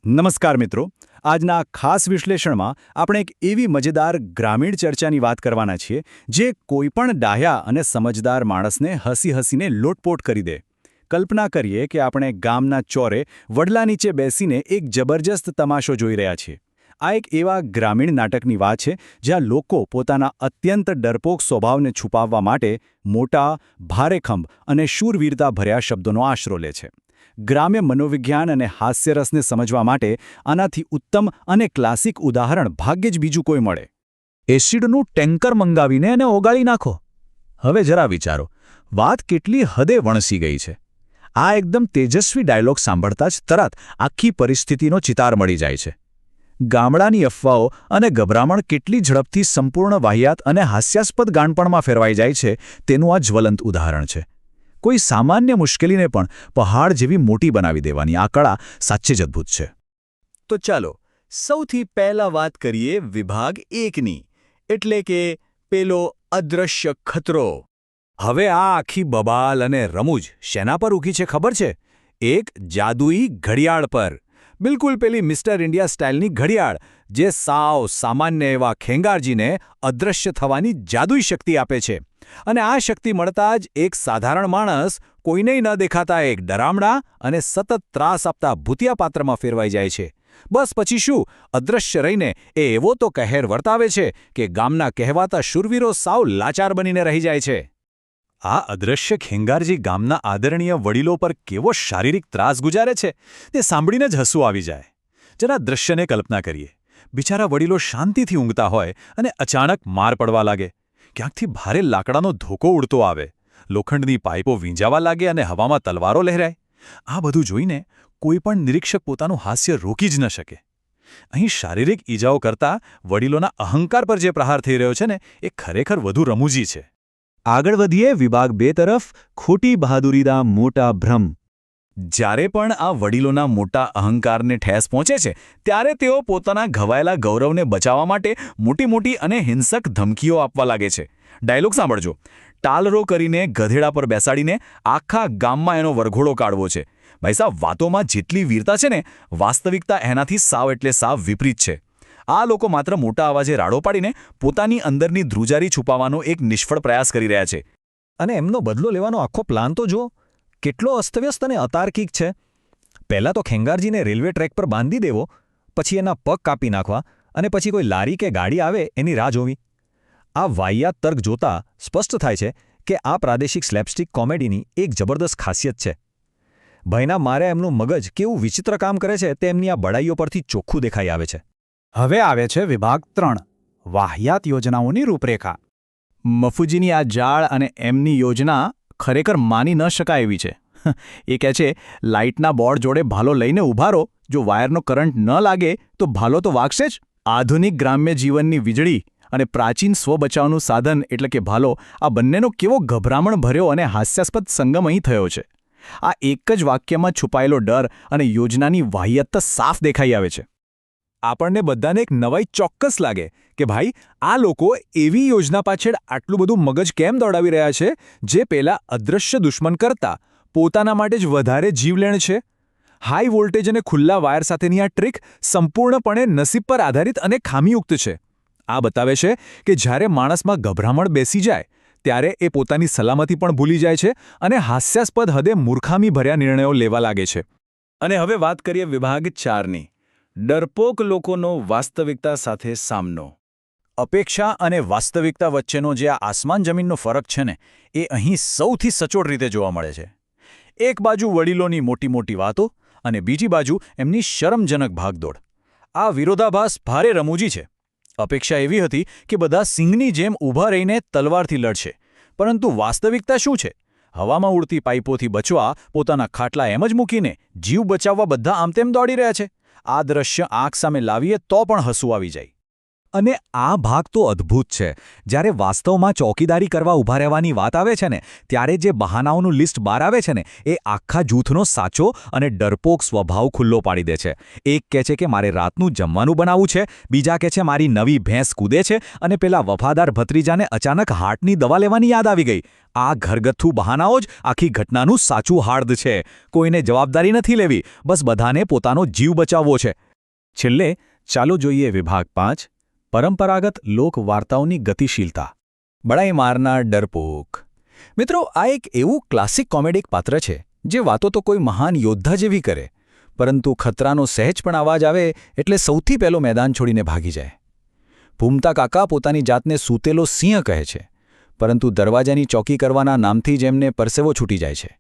નમસ્કાર મિત્રો, આજના આ ખાસ વિશ્લેષણમાં આપણે એક એવી મજેદાર ગ્રામીણ ચર્ચાની વાત કરવાના છીએ જે કોઈપણ ડાહ્યા અને સમજદાર માણસને હસી હસીને લોટપોટ કરી દે. કલ્પના કરીએ કે આપણે ગામના ચોરે વડલા નીચે બેસીને એક જબરજસ્ત તમાશો જોઈ રહ્યા છીએ. આ એક એવા ગ્રામીણ નાટકની વાત છે જ્યાં લોકો પોતાના અત્યંત ડરપોક સ્વભાવને છુપાવવા માટે મોટા, ભારેખંભ અને શૂરવીરતા ભર્યા શબ્દોનો આશરો લે છે. ગ્રામ્ય મનોવિજ્ઞાન અને હાસ્યરસને સમજવા માટે આનાથી ઉત્તમ અને ક્લાસિક ઉદાહરણ ભાગ્યે જ બીજું કોઈ મળે. એસિડનું ટેન્કર મંગાવીને એને ઓગાળી નાખો. હવે જરા વિચારો, વાત કેટલી હદે વણસી ગઈ છે. આ એકદમ તેજસ્વી ડાયલોગ સાંભળતા જ તરત આખી પરિસ્થિતિનો ચિતાર મળી જાય છે. ગામડાની અફવાઓ અને ગભરામણ કેટલી ઝડપથી સંપૂર્ણ વાહિયાત અને હાસ્યાસ્પદ ગાણપણમાં ફેરવાઈ જાય છે તેનું આ જ્વલંત ઉદાહરણ છે. કોઈ સામાન્ય મુશ્કેલીને પણ પહાડ જેવી મોટી બનાવી દેવાની આ કળા સાચે જ અદ્ભુત છે. તો ચાલો સૌથી પહેલા વાત કરીએ વિભાગ 1ની, એટલે કે પેલો અદૃશ્ય ખતરો. હવે આ આખી બબાલ અને રમૂજ શેના પર ઊભી છે ખબર છે? એક જાદુઈ ઘડિયાળ પર. બિલકુલ પેલી મિસ્ટર ઇન્ડિયા સ્ટાઇલની ઘડિયાળ જે સાવ સામાન્ય એવા ખેંગારજીને અદૃશ્ય થવાની જાદુઈ શક્તિ આપે છે. અને આ શક્તિ મળતા જ એક સાધારણ માણસ કોઈને ન દેખાતા એક ડરામણા અને સતત ત્રાસ આપતા ભૂતિયા પાત્રમાં ફેરવાઈ જાય છે. બસ પછી શું, અદૃશ્ય રહીને એ એવો તો કહેર વર્તાવે છે કે ગામના કહેવાતા શૂરવીરો સાવ લાચાર બનીને રહી જાય છે. આ અદૃશ્ય ખેંગારજી ગામના આદરણીય વડીલો પર કેવો શારીરિક ત્રાસ ગુજારે છે તે સાંભળીને જ હસવું આવી જાય. જરા દૃશ્યને કલ્પના કરીએ. બિચારા વડીલો શાંતિથી ઊંઘતા હોય અને અચાનક માર પડવા લાગે. ક્યાંકથી ભારે લાકડાનો ધોકો ઉડતો આવે, લોખંડની પાઇપો વીંજાવા લાગે અને હવામાં તલવારો લહેરાય. આ બધું જોઈને કોઈ પણ નિરીક્ષક પોતાનું હાસ્ય રોકી જ ન શકે. અહીં શારીરિક ઈજાઓ કરતાં વડીલોના અહંકાર પર જે પ્રહાર થઈ રહ્યો છે ને એ ખરેખર વધુ રમૂજી છે. આગળ વધીએ વિભાગ 2 તરફ. ખોટી બહાદુરીના મોટા ભ્રમ. જ્યારે પણ આ વડીલોના મોટા અહંકારને ઠેસ પહોંચે છે ત્યારે તેઓ પોતાના ઘવાયેલા ગૌરવને બચાવવા માટે મોટી અને હિંસક ધમકીઓ આપવા લાગે છે. ડાયલોગ સાંભળજો. ટાલરો કરીને ગધેડા પર બેસાડીને આખા ગામમાં એનો વરઘોડો કાઢવો છે. ભાઈ સાહેબ, વાતોમાં જેટલી વીરતા છે ને, વાસ્તવિકતા એનાથી સાવ એટલે સાવ વિપરીત છે. આ લોકો માત્ર મોટા અવાજે રાડો પાડીને પોતાની અંદરની ધ્રુજારી છુપાવવાનો એક નિષ્ફળ પ્રયાસ કરી રહ્યા છે. અને એમનો બદલો લેવાનો આખો પ્લાન તો જુઓ, કેટલો અસ્તવ્યસ્ત અને અતાર્કિક છે. પહેલાં તો ખેંગારજીને રેલવે ટ્રેક પર બાંધી દેવો, પછી એના પગ કાપી નાખવા અને પછી કોઈ લારી કે ગાડી આવે એની રાહ જોવી. આ વાહિયાત તર્ક જોતા સ્પષ્ટ થાય છે કે આ પ્રાદેશિક સ્લેપસ્ટિક કોમેડીની એક જબરદસ્ત ખાસિયત છે. ભાઈના મારે એમનું મગજ કેવું વિચિત્ર કામ કરે છે તે એમની આ બડાઈઓ પરથી ચોખ્ખું દેખાઈ આવે છે. હવે આવે છે વિભાગ 3, વાહિયાત યોજનાઓની રૂપરેખા. મફુજીની આ જાળ અને એમની યોજના ખરેખર માની ન શકાય એવી છે. એ કહે છે, લાઇટના બોર્ડ જોડે ભાલો લઈને ઊભા રહો, જો વાયરનો કરંટ ન લાગે તો ભાલો તો વાગશે જ. આધુનિક ગ્રામ્ય જીવનની વીજળી અને પ્રાચીન સ્વબચાવનું સાધન એટલે કે ભાલો, આ બંનેનો કેવો ગભરામણ ભર્યો અને હાસ્યાસ્પદ સંગમ અહીં થયો છે. આ એક જ વાક્યમાં છુપાયેલો ડર અને યોજનાની વાહિયાત સાફ દેખાઈ આવે છે. આપણને બધાને એક નવાઈ ચોક્કસ લાગે કે ભાઈ, આ લોકો એવી યોજના પાછળ આટલું બધું મગજ કેમ દોડાવી રહ્યા છે જે પેલા અદૃશ્ય દુશ્મન કરતા પોતાના માટે જ વધારે જીવલેણ છે. હાઈ વોલ્ટેજ અને ખુલ્લા વાયર સાથેની આ ટ્રીક સંપૂર્ણપણે નસીબ પર આધારિત અને ખામીયુક્ત છે. આ બતાવે છે કે જ્યારે માણસમાં ગભરામણ બેસી જાય ત્યારે એ પોતાની સલામતી પણ ભૂલી જાય છે અને હાસ્યાસ્પદ હદે મૂર્ખામી ભર્યા નિર્ણયો લેવા લાગે છે. અને હવે વાત કરીએ વિભાગ 4ની, ડરપોક લોકોનો વાસ્તવિકતા સાથે સામનો. અપેક્ષા અને વાસ્તવિકતા વચ્ચેનો જે આ આસમાન જમીનનો ફરક છે ને, એ અહીં સૌથી સચોટ રીતે જોવા મળે છે. એક બાજુ વડીલોની મોટી વાતો અને બીજી બાજુ એમની શરમજનક ભાગદોડ. આ વિરોધાભાસ ભારે રમૂજી છે. અપેક્ષા એવી હતી કે બધા સિંહની જેમ ઊભા રહીને તલવારથી લડશે, પરંતુ વાસ્તવિકતા શું છે? હવામાં ઉડતી પાઇપોથી બચવા પોતાના ખાટલા એમ જ મૂકીને જીવ બચાવવા બધા આમતેમ દોડી રહ્યા છે. આ દ્રશ્ય આંખ સામે લાવીએ તો પણ હસવું આવી જાય. અને આ ભાગ તો અદ્ભુત છે. જ્યારે વાસ્તવમાં ચોકીદારી કરવા ઊભા રહેવાની વાત આવે છે ને, ત્યારે જે બહાનાઓનું લિસ્ટ બહાર આવે છે ને, એ આખા જૂથનો સાચો અને ડરપોક સ્વભાવ ખુલ્લો પાડી દે છે. એક કહે છે કે મારે રાતનું જમવાનું બનાવવું છે, બીજા કહે છે મારી નવી ભેંસ કૂદે છે, અને પેલા વફાદાર ભત્રીજાને અચાનક હાર્ટની દવા લેવાની યાદ આવી ગઈ. આ ઘરગથ્થુ બહાનાઓ જ આખી ઘટનાનું સાચું હાર્દ છે. કોઈને જવાબદારી નથી લેવી, બસ બધાને પોતાનો જીવ બચાવવો છે. છેલ્લે ચાલો જોઈએ વિભાગ 5, પરંપરાગત લોકવાર્તાઓની ગતિશીલતા. બડાઈ મારનાર ડરપોક. મિત્રો, આ એક એવું ક્લાસિક કોમેડિક પાત્ર છે જે વાતો તો કોઈ મહાન યોદ્ધા જેવી કરે, પરંતુ ખતરાનો સહેજ પણ અવાજ આવે એટલે સૌથી પહેલો મેદાન છોડીને ભાગી જાય. ભૂમતા કાકા પોતાની જાતને સૂતેલો સિંહ કહે છે, પરંતુ દરવાજાની ચોકી કરવાના નામથી જ એમને પરસેવો છૂટી જાય છે.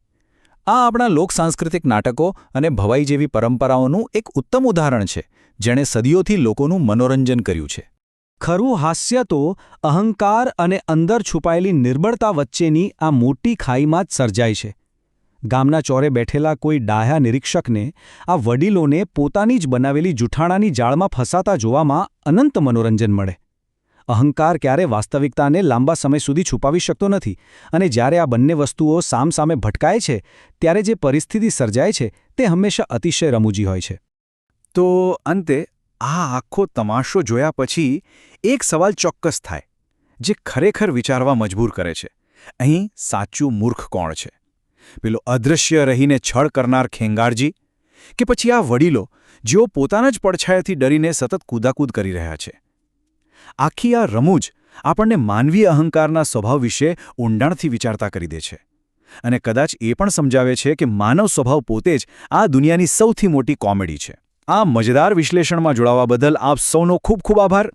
આ આપણા લોકસાંસ્કૃતિક નાટકો અને ભવાઈ જેવી પરંપરાઓનું એક ઉત્તમ ઉદાહરણ છે, જેણે સદીઓથી લોકોનું મનોરંજન કર્યું છે. ખરું હાસ્ય તો અહંકાર અને અંદર છુપાયેલી નિર્બળતા વચ્ચેની આ મોટી ખાઈમાં જ સર્જાય છે. ગામના ચોરે બેઠેલા કોઈ ડાહ્યા નિરીક્ષકને આ વડીલોને પોતાની જ બનાવેલી જૂઠાણાની જાળમાં ફસાતા જોવામાં અનંત મનોરંજન મળે. અહંકાર ક્યારે વાસ્તવિકતાને લાંબા સમય સુધી છુપાવી શકતો નથી, અને જ્યારે આ બંને વસ્તુઓ સામસામે ભટકાય છે ત્યારે જે પરિસ્થિતિ સર્જાય છે તે હંમેશા અતિશય રમૂજી હોય છે. તો અંતે આ આખો તમાશો જોયા પછી એક સવાલ ચોક્કસ થાય, જે ખરેખર વિચારવા મજબૂર કરે છે. અહીં સાચું મૂર્ખ કોણ છે? પેલો અદૃશ્ય રહીને છળ કરનાર ખેંગારજી, કે પછી આ વડીલો જેઓ પોતાના જ પડછાયાથી ડરીને સતત કૂદાકૂદ કરી રહ્યા છે? આખી આ રમૂજ આપણને માનવીય અહંકારના સ્વભાવ વિશે ઊંડાણથી વિચારતા કરી દે છે, અને કદાચ એ પણ સમજાવે છે કે માનવ સ્વભાવ પોતે જ આ દુનિયાની સૌથી મોટી કોમેડી છે. આ મજેદાર વિશ્લેષણમાં જોડાવા બદલ આપ સૌનો ખૂબ ખૂબ આભાર.